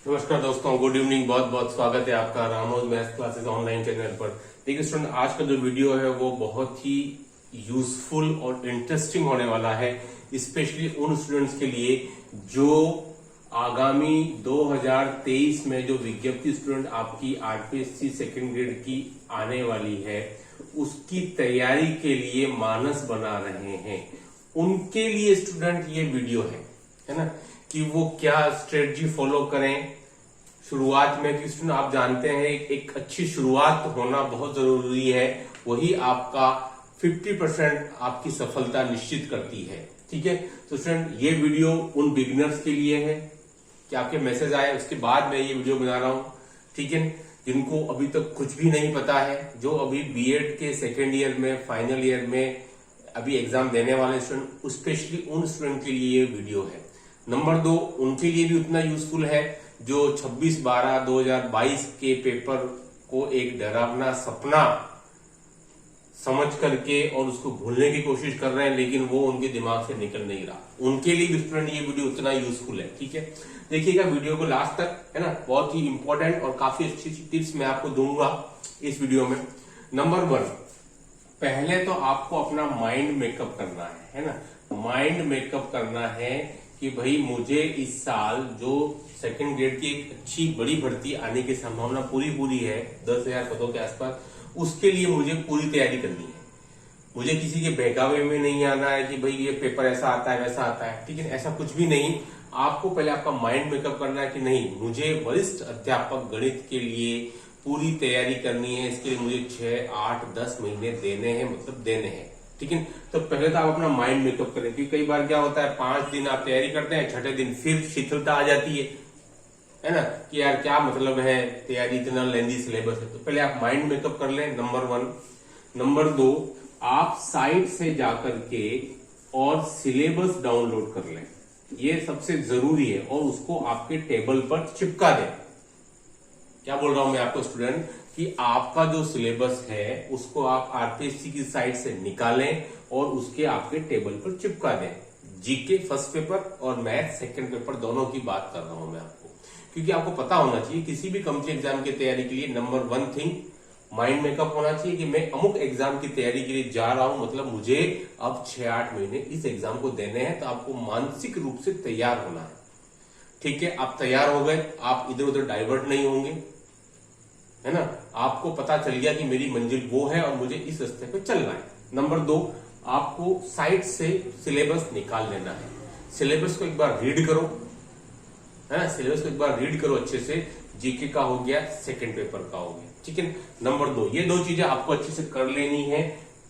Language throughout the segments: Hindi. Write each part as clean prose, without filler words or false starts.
नमस्कार दोस्तों, गुड इवनिंग। बहुत बहुत स्वागत है आपका रामोज मैथ्स क्लासेस ऑनलाइन चैनल पर। देखिए स्टूडेंट, आज का जो वीडियो है वो बहुत ही यूजफुल और इंटरेस्टिंग होने वाला है, स्पेशली उन स्टूडेंट्स के लिए जो आगामी 2023 में जो विज्ञप्ति स्टूडेंट आपकी आरपीएससी सेकेंड ग्रेड की आने वाली है उसकी तैयारी के लिए मानस बना रहे हैं। उनके लिए स्टूडेंट ये वीडियो है ना, कि वो क्या स्ट्रेटजी फॉलो करें शुरुआत में। कि स्टूडेंट आप जानते हैं एक अच्छी शुरुआत होना बहुत जरूरी है, वही आपका 50% आपकी सफलता निश्चित करती है। ठीक है, तो स्टूडेंट ये वीडियो उन बिगिनर्स के लिए है कि आपके मैसेज आए उसके बाद मैं ये वीडियो बना रहा हूं। ठीक है, जिनको अभी तक कुछ भी नहीं पता है, जो अभी बीएड के सेकेंड ईयर में फाइनल ईयर में अभी एग्जाम देने वाले स्टूडेंट, स्पेशली उन स्टूडेंट के लिए ये वीडियो है। नंबर 2, उनके लिए भी उतना यूजफुल है जो 26/12/2022 के पेपर को एक डरावना सपना समझ करके और उसको भूलने की कोशिश कर रहे हैं, लेकिन वो उनके दिमाग से निकल नहीं रहा। उनके लिए भी स्टूडेंट ये वीडियो उतना यूजफुल है। ठीक है, देखिएगा वीडियो को लास्ट तक, है ना। बहुत ही इंपॉर्टेंट और काफी अच्छी टिप्स मैं आपको दूंगा इस वीडियो में। नंबर 1, पहले तो आपको अपना माइंड मेकअप करना है ना। माइंड मेकअप करना है कि भाई मुझे इस साल जो सेकंड ग्रेड की एक अच्छी बड़ी भर्ती आने की संभावना पूरी है 10,000 पदों के आसपास, उसके लिए मुझे पूरी तैयारी करनी है। मुझे किसी के बहकावे में नहीं आना है कि भाई ये पेपर ऐसा आता है वैसा आता है। ठीक है, ऐसा कुछ भी नहीं। आपको पहले आपका माइंड मेकअप करना है कि नहीं, मुझे वरिष्ठ अध्यापक गणित के लिए पूरी तैयारी करनी है। इसके लिए मुझे 6, 8, 10 महीने देने हैं, मतलब देने हैं। ठीक है, तो पहले तो आप अपना माइंड मेकअप करें, क्योंकि कई बार क्या होता है 5 दिन आप तैयारी करते हैं, छठे दिन फिर शिथिलता आ जाती है ना, कि यार क्या मतलब है तैयारी, इतना लेंदी सिलेबस है। तो पहले आप माइंड मेकअप कर लें, नंबर 1। नंबर 2, आप साइट से जाकर के और सिलेबस डाउनलोड कर लें, ये सबसे जरूरी है, और उसको आपके टेबल पर चिपका दें। क्या बोल रहा हूं मैं आपको स्टूडेंट, कि आपका जो सिलेबस है उसको आप आरपीएससी की साइट से निकालें और उसके आपके टेबल पर चिपका दें। जीके फर्स्ट पेपर और मैथ सेकंड पेपर दोनों की बात कर रहा हूं मैं आपको, क्योंकि आपको पता होना चाहिए किसी भी कॉम्पिटिटिव एग्जाम की तैयारी के लिए नंबर 1 थिंग माइंड मेकअप होना चाहिए कि मैं अमुक एग्जाम की तैयारी के लिए जा रहा हूं, मतलब मुझे अब 6-8 महीने इस एग्जाम को देने हैं। तो आपको मानसिक रूप से तैयार होना है। ठीक है, आप तैयार हो गए, आप इधर उधर डाइवर्ट नहीं होंगे, है ना। आपको पता चल गया कि मेरी मंजिल वो है और मुझे इस रास्ते पे चलना है। नंबर 2, आपको साइट से सिलेबस निकाल लेना है। सिलेबस को एक बार रीड करो, है ना। सिलेबस को एक बार रीड करो अच्छे से। जीके का हो गया, सेकंड पेपर का हो गया। ठीक है, नंबर 2, ये 2 चीजें आपको अच्छे से कर लेनी है।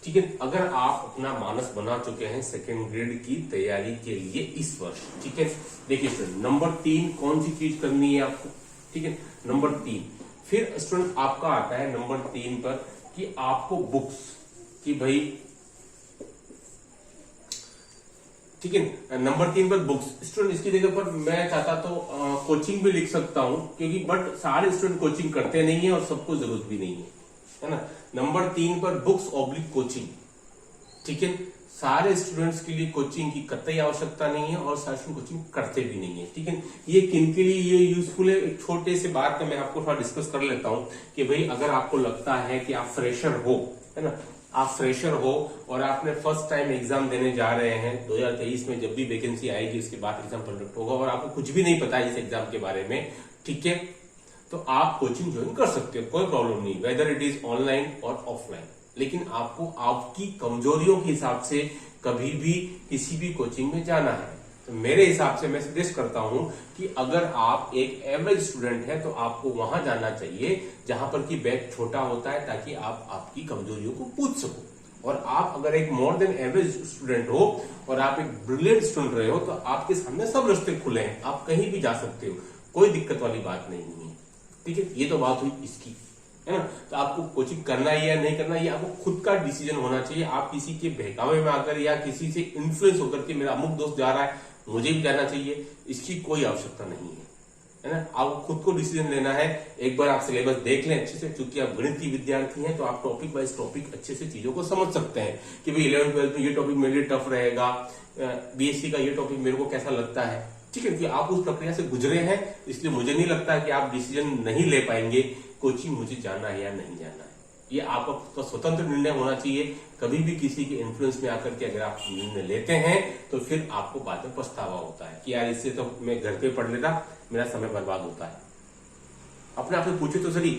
ठीक है, अगर आप अपना मानस बना चुके हैं सेकेंड ग्रेड की तैयारी के लिए इस वर्ष। ठीक है, देखिए स्टूडेंट, नंबर 3 कौन सी चीज करनी है आपको। ठीक है, नंबर 3 फिर स्टूडेंट आपका आता है नंबर 3 पर कि आपको बुक्स कि भाई, ठीक है, नंबर 3 पर बुक्स। स्टूडेंट इसकी जगह पर मैं चाहता तो कोचिंग भी लिख सकता हूं, क्योंकि बट सारे स्टूडेंट कोचिंग करते नहीं है और सबको जरूरत भी नहीं है ना। नंबर 3 पर बुक्स ऑब्लिक कोचिंग। ठीक है, सारे स्टूडेंट्स के लिए कोचिंग की कतई आवश्यकता नहीं है और सारे स्टूडेंट कोचिंग करते भी नहीं है। ठीक है, ये किन के लिए ये यूजफुल है, एक छोटे से बात का मैं आपको थोड़ा डिस्कस कर लेता हूं कि भाई अगर आपको लगता है कि आप फ्रेशर हो, है ना, आप फ्रेशर हो और आपने फर्स्ट टाइम एग्जाम देने जा रहे हैं 2023 में, जब भी वैकेंसी आएगी उसके बाद एग्जाम कंडक्ट होगा और आपको कुछ भी नहीं पता है इस एग्जाम के बारे में। ठीक है, तो आप कोचिंग ज्वाइन कर सकते हो, कोई प्रॉब्लम नहीं, वेदर इट इज ऑनलाइन और ऑफलाइन। लेकिन आपको आपकी कमजोरियों के हिसाब से कभी भी किसी भी कोचिंग में जाना है। तो मेरे हिसाब से मैं सजेस्ट करता हूं कि अगर आप एक एवरेज स्टूडेंट हैं तो आपको वहां जाना चाहिए जहां पर कि बैच छोटा होता है, ताकि आप आपकी कमजोरियों को पूछ सको। और आप अगर एक मोर देन एवरेज स्टूडेंट हो और आप एक ब्रिलियंट स्टूडेंट रहे हो तो आपके सामने सब रास्ते खुले हैं, आप कहीं भी जा सकते हो, कोई दिक्कत वाली बात नहीं है। ठीक है, ये तो बात हुई इसकी, है ना। तो आपको कोचिंग करना है या नहीं करना, ये आपको खुद का डिसीजन होना चाहिए। आप किसी के बहकावे में आकर या किसी से इन्फ्लुएंस होकर के मेरा अमुक दोस्त जा रहा है मुझे भी जाना चाहिए, इसकी कोई आवश्यकता नहीं है ना। आपको खुद को डिसीजन लेना है। एक बार आप सिलेबस देख लें अच्छे से, क्योंकि आप गणित की विद्यार्थी हैं तो आप टॉपिक वाइज टॉपिक अच्छे से चीजों को समझ सकते हैं कि भाई 11th 12th में ये टॉपिक मेरे लिए टफ रहेगा, बीएससी का ये टॉपिक मेरे को कैसा लगता है। ठीक है, क्योंकि आप उस प्रक्रिया से गुजरे हैं, इसलिए मुझे नहीं लगता कि आप डिसीजन नहीं ले पाएंगे कोचिंग मुझे जाना है या नहीं जाना है। ये आपका खुद का स्वतंत्र निर्णय होना चाहिए। कभी भी किसी के इन्फ्लुएंस में आकर के अगर आप निर्णय लेते हैं तो फिर आपको बाद में पछतावा होता है कि यार इससे तो मैं घर पे पढ़ लेता, मेरा समय बर्बाद होता है। अपने आप से पूछे तो सही,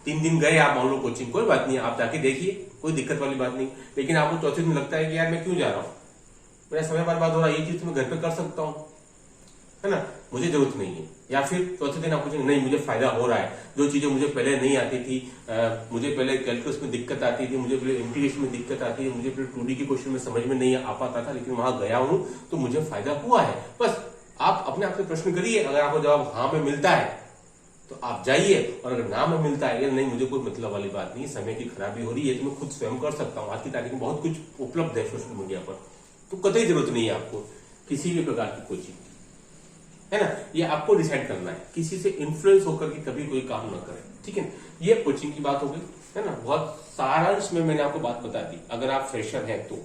3 दिन गए आप मान लो कोचिंग, कोई बात नहीं, आप जाके देखिए, कोई दिक्कत वाली बात नहीं, लेकिन आपको चौथे दिन लगता है कि यार मैं क्यों जा रहा हूं, मेरा समय बर्बाद हो रहा है, ये चीज तो मैं घर पे कर सकता हूं, है ना, मुझे जरूरत नहीं है। या फिर चौथे दिन आप पूछेंगे नहीं मुझे फायदा हो रहा है, जो चीजें मुझे पहले नहीं आती थी, मुझे पहले कैलकुलस में दिक्कत आती थी, मुझे पहले इंटीग्रेशन में दिक्कत आती थी, मुझे पहले 2D के क्वेश्चन में समझ में नहीं आ पाता था, लेकिन वहां गया हूं तो मुझे फायदा हुआ है। बस आप अपने आप से प्रश्न करिए, अगर आपको जवाब हाँ में मिलता है तो आप जाइए, और अगर ना में मिलता है नहीं मुझे कोई मतलब वाली बात नहीं, समय की खराबी हो रही है तो मैं खुद स्वयं कर सकता हूँ, आज की तारीख में बहुत कुछ उपलब्ध है सोशल मीडिया पर, तो कतई जरूरत नहीं है आपको किसी भी प्रकार की कोचिंग, है ना। ये आपको डिसाइड करना है, किसी से इन्फ्लुएंस होकर के कभी कोई काम ना करें, ठीक है। ये कोचिंग की बात हो गई, है ना, बहुत सारांश में मैंने आपको बात बता दी। अगर आप फ्रेशर हैं तो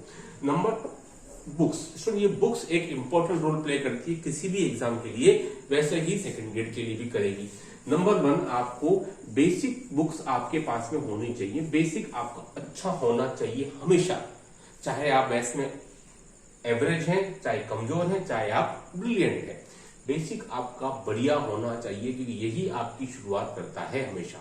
नंबर बुक्स, ये बुक्स एक इंपॉर्टेंट रोल प्ले करती है किसी भी एग्जाम के लिए, वैसे ही सेकंड ग्रेड के लिए भी करेगी। नंबर 1, आपको बेसिक बुक्स आपके पास में होनी चाहिए। बेसिक आपका अच्छा होना चाहिए हमेशा, चाहे आप मैथ्स में एवरेज हैं, चाहे कमजोर हैं, चाहे आप ब्रिलियंट हैं, बेसिक आपका बढ़िया होना चाहिए, क्योंकि यही आपकी शुरुआत करता है हमेशा,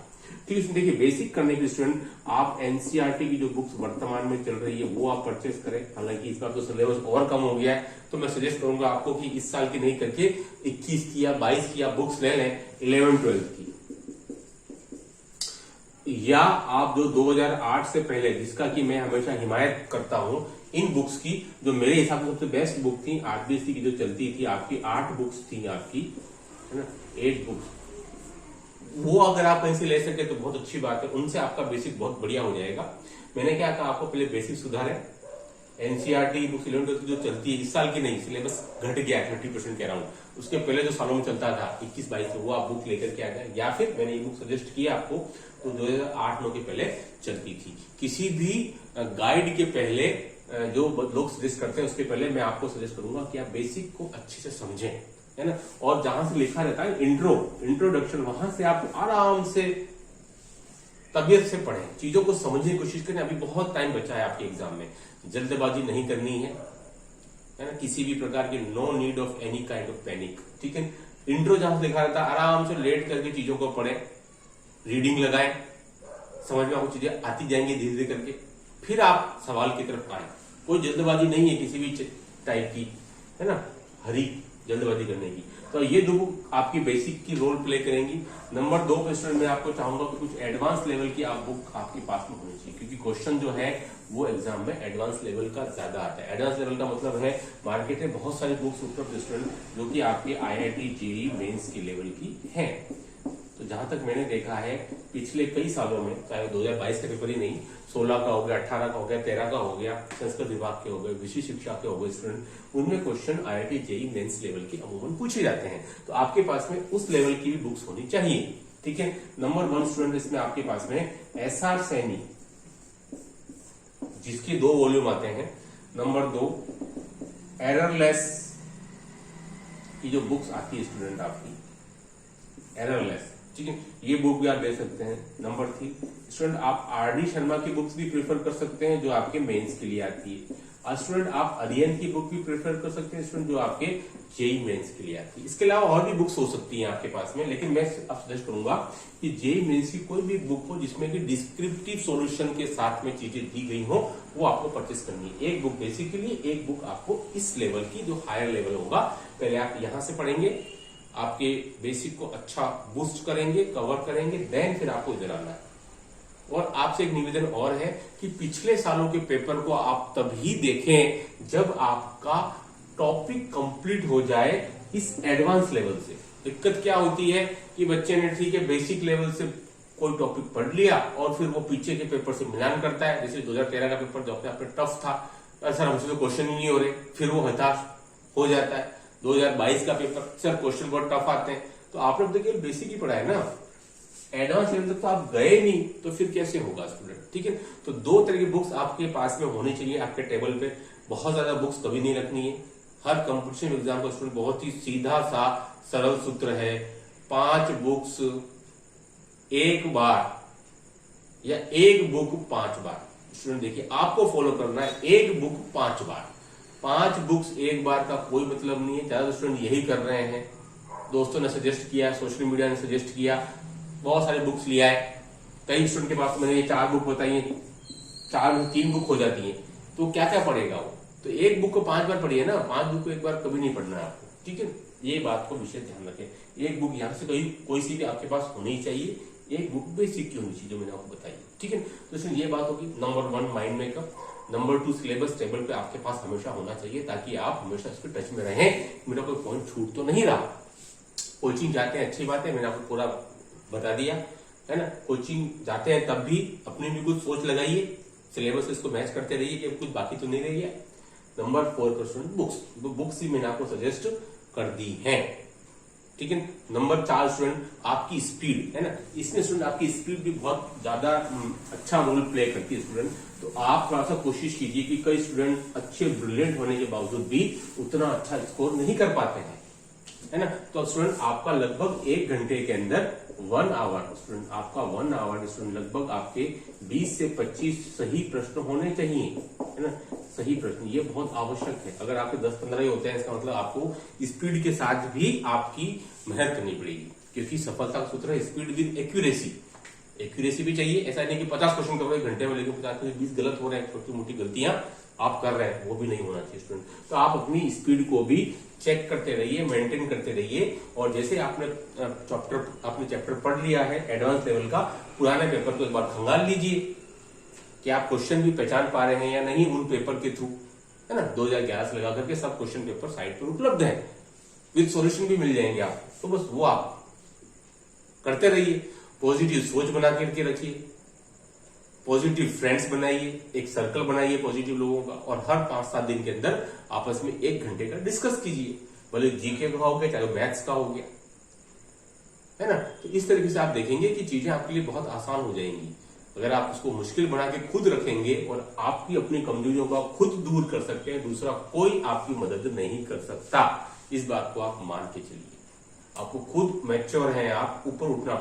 ठीक है। देखिए बेसिक करने के स्टूडेंट आप एनसीईआरटी की जो बुक्स वर्तमान में चल रही है वो आप परचेस करें। हालांकि इस बार तो सिलेबस और कम हो गया है, तो मैं सजेस्ट करूंगा आपको कि इस साल की नहीं करके 21 की या 22 की आप बुक्स ले लें, 11-12 की, या आप जो 2008 से पहले, जिसका कि मैं हमेशा हिमायत करता हूं, इन बुक्स की जो मेरे हिसाब से सबसे बेस्ट बुक थी 8BC की जो चलती थी आपकी, 8 बुक्स थी आपकी, है ना, 8 बुक्स, वो अगर आप कहीं से ले सके तो बहुत अच्छी बात है, उनसे आपका बेसिक बहुत बढ़िया हो जाएगा। मैंने क्या कहा आपको, पहले बेसिक सुधारें। एनसीईआरटी बुक्स 11-12 जो चलती है, इस साल की नहीं, सिलेबस घट गया 30% कह रहा हूं, उसके पहले जो सालों में चलता था 21-22 में, वो आप बुक लेकर के आ गए, या फिर मैंने ये बुक सजेस्ट किया आपको तो 2008-9 के पहले चलती थी। किसी भी गाइड के पहले जो लोग सजेस्ट करते हैं उसके पहले मैं आपको सजेस्ट करूंगा कि आप बेसिक को अच्छे से समझें, है ना, और जहां से लिखा रहता है इंट्रोडक्शन, वहां से आप आराम से तबीयत से पढ़ें, चीजों को समझने की कोशिश करें। अभी बहुत टाइम बचा है आपके एग्जाम में, जल्दबाजी नहीं करनी है ना, किसी भी प्रकार की, no need of any kind of panic, ठीक है। इंट्रो जहां से लिखा रहता है आराम से लेट करके चीजों को पढ़ें, रीडिंग लगाएं, समझ में आपको चीजें आती जाएंगी धीरे धीरे करके, फिर आप सवाल की तरफ आए। कोई जल्दबाजी नहीं है किसी भी टाइप की, है ना, हरी जल्दबाजी करने की। तो ये 2 बुक आपकी बेसिक की रोल प्ले करेंगी। नंबर 2 पे स्टूडेंट मैं आपको चाहूंगा कि कुछ एडवांस लेवल की आप बुक आपके पास में होनी चाहिए, क्योंकि क्वेश्चन जो है वो एग्जाम में एडवांस लेवल का ज्यादा आता है। एडवांस लेवल का मतलब है मार्केट में बहुत सारी बुक्स उपलब्ध स्टूडेंट जो कि आपके IIT JEE मेंस की लेवल की हैं। तो जहां तक मैंने देखा है पिछले कई सालों में, चाहे 2022 का पेपर ही नहीं, 16 का हो गया, 18 का हो गया, 13 का हो गया, संस्कृत विभाग के हो गए, विषय शिक्षा के हो गए स्टूडेंट, उनमें question IIT JEE mains level के अमूमन पूछे जाते हैं। तो आपके पास में उस लेवल की भी बुक्स होनी चाहिए, ठीक है। नंबर 1 स्टूडेंट इसमें आपके पास में SR सैनी, जिसके 2 वॉल्यूम आते हैं। नंबर 2 एररलेस की जो बुक्स आती है स्टूडेंट आपकी, एररलेस, ठीक है, ये बुक भी आप ले सकते हैं। नंबर 3 स्टूडेंट आप RD शर्मा की बुक्स भी प्रेफर कर सकते हैं जो आपके मेंस के लिए आती है। स्टूडेंट आप अरियन की बुक भी प्रेफर कर सकते हैं स्टूडेंट जो आपके JEE मेंस के लिए आती है। इसके अलावा और भी बुक्स हो सकती हैं आपके पास में, लेकिन मैं अब सजेस्ट करूंगा कि JEE मेंस की कोई भी बुक हो जिसमें कि डिस्क्रिप्टिव सॉल्यूशन के साथ में चीजें दी गई हो, वो आपको परचेस करनी है। एक बुक बेसिक के लिए, एक बुक आपको इस लेवल की जो हायर लेवल होगा, पहले आप यहां से पढ़ेंगे, आपके बेसिक को अच्छा बूस्ट करेंगे, कवर करेंगे, देन फिर आपको इधर आना है। और आपसे एक निवेदन और है कि पिछले सालों के पेपर को आप तभी देखें जब आपका टॉपिक कंप्लीट हो जाए इस एडवांस लेवल से। दिक्कत क्या होती है कि बच्चे ने ठीक है बेसिक लेवल से कोई टॉपिक पढ़ लिया और फिर वो पीछे के पेपर से मिलान करता है। जैसे 2013 का पेपर जो अपने आप में टफ था, सर हमसे तो क्वेश्चन ही नहीं हो रहे, फिर वो हताश हो जाता है। 2022 का पेपर, सर क्वेश्चन बहुत टफ आते हैं, तो आपने अब तक बेसिक ही पढ़ा है ना, एडवांस लेवल तक तो आप गए नहीं, तो फिर कैसे होगा स्टूडेंट, ठीक है। तो 2 तरह की बुक्स आपके पास में होनी चाहिए आपके टेबल पे। बहुत ज्यादा बुक्स कभी नहीं रखनी है, हर कंपटीशन एग्जाम का स्टूडेंट बहुत ही सीधा सा सरल सूत्र है, 5 बुक्स एक बार या एक बुक 5 बार। स्टूडेंट देखिए, आपको फॉलो करना है एक बुक 5 बार। 5 बुक्स एक बार का कोई मतलब नहीं है, ज्यादा स्टूडेंट यही कर रहे हैं। दोस्तों ने सजेस्ट किया, सोशल मीडिया ने सजेस्ट किया, बहुत सारे बुक्स लिया है। कई स्टूडेंट के पास मैंने ये 4 बुक बताई है, 4 में 3 बुक हो जाती है, तो क्या क्या पढ़ेगा वो? तो एक बुक को 5 बार पढ़िए ना, 5 बुक को एक बार कभी नहीं पढ़ना है आपको, ठीक है। ये बात को विशेष ध्यान रखें। एक बुक यहाँ से कोई सी भी आपके पास होनी चाहिए, एक बुक बेसिक की होनी चाहिए, जो मैंने आपको बताई, ठीक है। तो इसमें ये बात होगी, number 1 mind makeup, number 2 syllabus table पे आपके पास हमेशा होना चाहिए, ताकि आप हमेशा इसके टच में रहें, मेरा कोई पॉइंट छूट तो नहीं रहा। कोचिंग जाते हैं, अच्छी बात है, मैंने आपको पूरा बता दिया है ना। कोचिंग जाते हैं तब भी अपनी भी कुछ सोच लगाइए, सिलेबस इसको मैच करते रहिए कि कुछ बाकी तो नहीं रही है। नंबर 4 पर स्टूडेंट बुक्स ही मैंने आपको सजेस्ट कर दी है, ठीक है। नंबर 4 स्टूडेंट आपकी स्पीड है ना, इसमें स्टूडेंट आपकी स्पीड भी बहुत ज्यादा अच्छा रोल प्ले करती है स्टूडेंट। तो आप थोड़ा सा कोशिश कीजिए कि कई स्टूडेंट अच्छे ब्रिलियंट होने के बावजूद भी उतना अच्छा स्कोर नहीं कर पाते हैं, है ना। तो स्टूडेंट आपका लगभग 1 घंटे के अंदर 1 आवर स्टूडेंट, आपका 1 आवर स्टूडेंट लगभग आपके 20 से 25 सही प्रश्न होने चाहिए, है ना। सही प्रश्न ये बहुत आवश्यक है। अगर आपके 10-15 ही होते हैं, इसका मतलब आपको स्पीड के साथ भी आपकी मेहनत करनी पड़ेगी, क्योंकि सफलता का सूत्र है स्पीड विद एक्यूरेसी। एक्यूरेसी भी चाहिए, ऐसा नहीं कि 50 क्वेश्चन कर रहे घंटे में, लेकिन 50 में 20 गलत हो रहे हैं, छोटी मोटी गलतियां आप कर रहे हैं, वो भी नहीं होना चाहिए स्टूडेंट। तो आप अपनी स्पीड को भी चेक करते रहिए, मेंटेन करते रहिए। और जैसे आपने चैप्टर पढ़ लिया है एडवांस लेवल का, पुराने पेपर को एक बार खंगाल लीजिए कि आप क्वेश्चन भी पहचान पा रहे हैं या नहीं उन पेपर के थ्रू, है ना। 2011 से लगा करके सब क्वेश्चन पेपर साइट पर उपलब्ध है, विद सॉल्यूशन भी मिल जाएंगे आपको। तो बस वो आप करते रहिए, पॉजिटिव सोच बना करके रखिए, पॉजिटिव फ्रेंड्स बनाइए, एक सर्कल बनाइए पॉजिटिव लोगों का, और हर 5-7 दिन के अंदर आपस में 1 घंटे का डिस्कस कीजिए, भले जीके का हो गया चाहे मैथ्स का हो गया, है ना। तो इस तरीके से आप देखेंगे कि चीजें आपके लिए बहुत आसान हो जाएंगी। अगर आप उसको मुश्किल बना के खुद रखेंगे और आपकी अपनी कमजोरियों को आप खुद दूर कर सकते हैं, दूसरा कोई आपकी मदद नहीं कर सकता। इस बात को आप मान के चलिए, आपको खुद मैच्योर हैं, आप ऊपर उठना पड़ेगा।